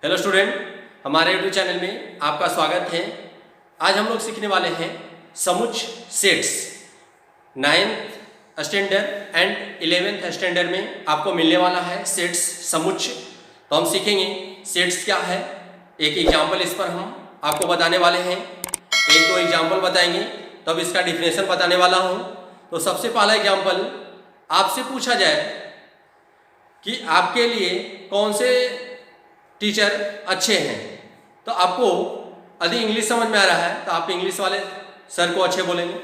Hello student, हमारे YouTube channel में आपका स्वागत है। आज हम लोग सीखने वाले हैं समुच्च sets. 9th standard and 11th standard में आपको मिलने वाला है सेट्स समुच्च। तो हम सीखेंगे सेट्स क्या है। एक एग्जाम्पल इस पर हम आपको बताने वाले हैं। एक तो एग्जाम्पल बताएंगे तब इसका डिफिनेशन बताने वाला हूँ। तो सबसे पहला एग्जाम्पल, आपसे पूछा जाए कि आपके लिए कौन से टीचर अच्छे हैं, तो आपको यदि इंग्लिश समझ में आ रहा है तो आप इंग्लिश वाले सर को अच्छे बोलेंगे,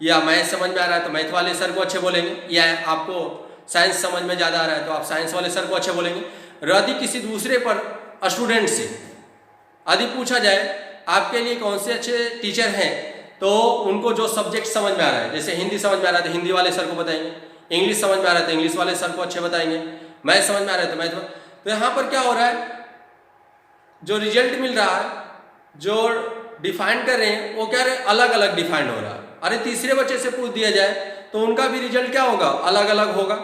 या मैथ समझ में आ रहा है तो मैथ वाले सर को अच्छे बोलेंगे, या आपको साइंस समझ में ज़्यादा आ रहा है तो आप साइंस वाले सर को अच्छे बोलेंगे। यदि किसी दूसरे पर स्टूडेंट से यदि पूछा जाए आपके लिए कौन से अच्छे टीचर हैं, तो उनको जो सब्जेक्ट समझ में आ रहा है, जैसे हिंदी समझ में आ रहा है तो हिंदी वाले सर को बताएंगे, इंग्लिश समझ में आ रहा है तो इंग्लिश वाले सर को अच्छे बताएंगे, मैथ समझ में आ रहा है तो मैथ। तो यहाँ पर क्या हो रहा है, जो रिजल्ट मिल रहा है, जो डिफाइन कर रहे हैं वो क्या रहे, अलग अलग डिफाइन हो रहा है। अरे तीसरे बच्चे से पूछ दिया जाए तो उनका भी रिजल्ट क्या होगा, अलग अलग होगा,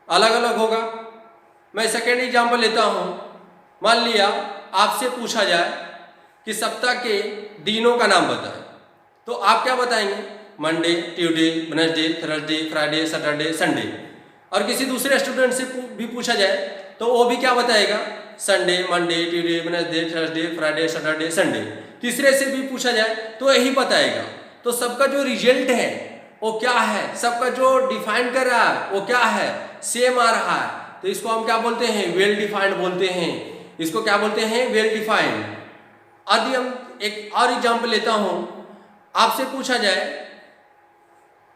अलग अलग होगा। मैं सेकेंड एग्जाम्पल लेता हूँ। मान लिया आपसे पूछा जाए कि सप्ताह के दिनों का नाम बताएं, तो आप क्या बताएंगे, Monday, Tuesday, Wednesday, Thursday, Friday, Saturday, Sunday. और किसी दूसरे स्टूडेंट से भी पूछा जाए तो वो भी क्या बताएगा, Sunday, Monday, Tuesday, Wednesday, Thursday, Friday, Saturday, Sunday. तीसरे से भी पूछा जाए तो यही बताएगा। तो सबका जो रिजल्ट है वो क्या है, सबका जो डिफाइन कर रहा है वो क्या है, सेम आ रहा है। तो इसको हम क्या बोलते हैं, वेल डिफाइंड बोलते हैं। इसको क्या बोलते हैं, वेल डिफाइंड। यदि हम एक और एग्जाम्पल लेता हूं, आपसे पूछा जाए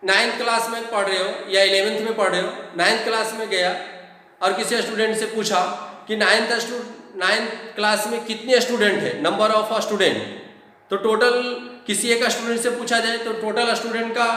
9th क्लास में पढ़ रहे हो या 11th में पढ़ रहे हो, 9th क्लास में गया और किसी स्टूडेंट से पूछा कि 9th क्लास में कितने स्टूडेंट है, नंबर ऑफ स्टूडेंट। तो टोटल किसी एक स्टूडेंट से पूछा जाए तो टोटल स्टूडेंट का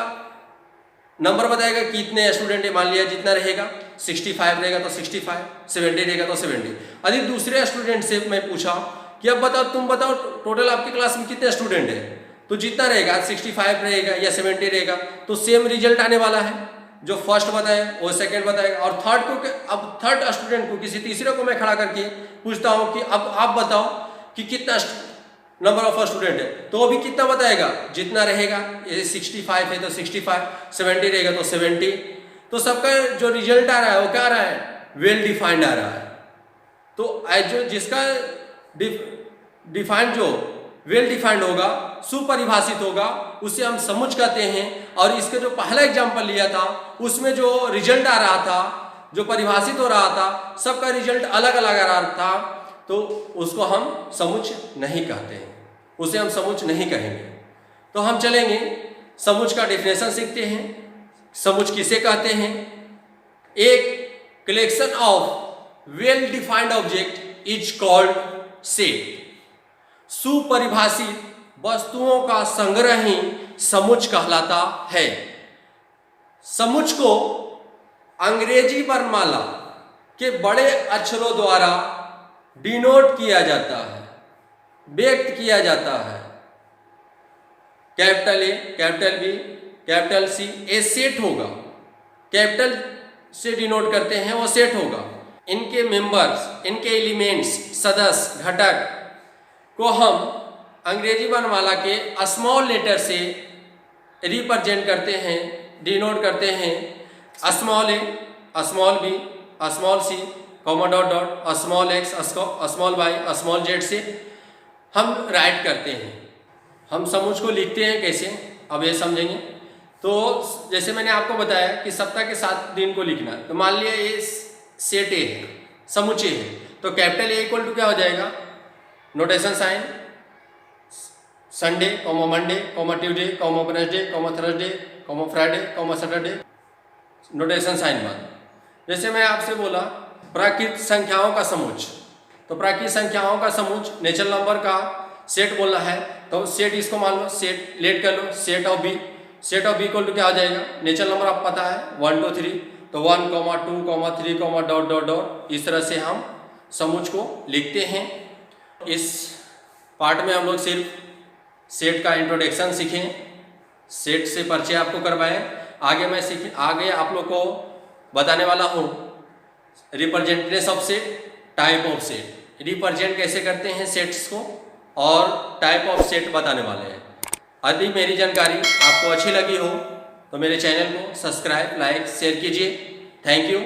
नंबर बताएगा कितने स्टूडेंट है। मान लिया जितना रहेगा 65 रहेगा तो 65, 70 रहेगा तो 70। यदि दूसरे स्टूडेंट से मैं पूछा कि अब बताओ, तुम बताओ टोटल आपकी क्लास में कितने स्टूडेंट है, तो जितना रहेगा 65 रहेगा या 70 रहेगा, तो सेम रिजल्ट आने वाला है। जो फर्स्ट बताए वो सेकंड बताएगा। और थर्ड को, अब थर्ड स्टूडेंट को, किसी तीसरे को मैं खड़ा करके पूछता हूँ कि अब आप बताओ कि कितना नंबर ऑफ स्टूडेंट है, तो वो भी कितना बताएगा, जितना रहेगा। ये 65 है तो 65, 70 रहेगा तो 70। तो सबका जो रिजल्ट आ रहा है वो क्या आ रहा है, वेल डिफाइंड आ रहा है। तो जो जिसका डिफाइंड, जो वेल डिफाइंड होगा, सुपरिभाषित होगा, उसे हम समुच्च कहते हैं। और इसके जो पहला एग्जाम्पल लिया था उसमें जो रिजल्ट आ रहा था, जो परिभाषित हो रहा था, सबका रिजल्ट अलग अलग आ रहा था, तो उसको हम समुच्च नहीं कहते हैं, उसे हम समुच्च नहीं कहेंगे। तो हम चलेंगे समुच्च का डेफिनेशन सीखते हैं। समुच्च किसे कहते हैं, एक collection of well defined object is called set. सुपरिभाषित वस्तुओं का संग्रह ही समुच्च कहलाता है। समुच्च को अंग्रेजी वर्णमाला के बड़े अक्षरों द्वारा डिनोट किया जाता है, व्यक्त किया जाता है। Capital A, capital B, capital C, A set होगा। कैपिटल से डिनोट करते हैं वो सेट होगा। इनके मेंबर्स, इनके एलिमेंट्स, सदस्य, घटक को हम अंग्रेजी वर्णमाला के स्मॉल लेटर से रिप्रेजेंट करते हैं, डिनोट करते हैं। Small a, small b, small c, comma dot dot, small x, small y, small z से हम राइट करते हैं। हम समुच्च को लिखते हैं कैसे, अब ये समझेंगे। तो जैसे मैंने आपको बताया कि सप्ताह के 7 दिन को लिखना, तो मान लिया ये सेट ए है, समुच्चय है, तो कैपिटल ए इक्वल टू क्या हो जाएगा, notation sign Sunday, comma Monday, comma Tuesday, comma Wednesday, comma Thursday, comma Friday, comma Saturday, notation sign one. जैसे मैं आपसे बोला प्राकृत संख्याओं का समुच्च, तो प्राकृत संख्याओं का समुच्च नेचुरल नंबर का सेट बोलना है, तो सेट इसको मान लो, सेट लेट कर लो, set of B. Set of B equal to क्या हो जाएगा, नेचुरल नंबर आप पता है 1 2 3, तो 1, 2, 3, डॉट डॉट डॉट। इस तरह से हम समुच्च को लिखते हैं। इस पार्ट में हम लोग सिर्फ सेट का इंट्रोडक्शन सीखें, सेट से परिचय आपको करवाएं। आगे आप लोग को बताने वाला हूँ representatives of set, type of set. Represent कैसे करते हैं सेट्स को और टाइप ऑफ सेट बताने वाले हैं। यदि मेरी जानकारी आपको अच्छी लगी हो तो मेरे चैनल को सब्सक्राइब, लाइक, शेयर कीजिए। Thank you.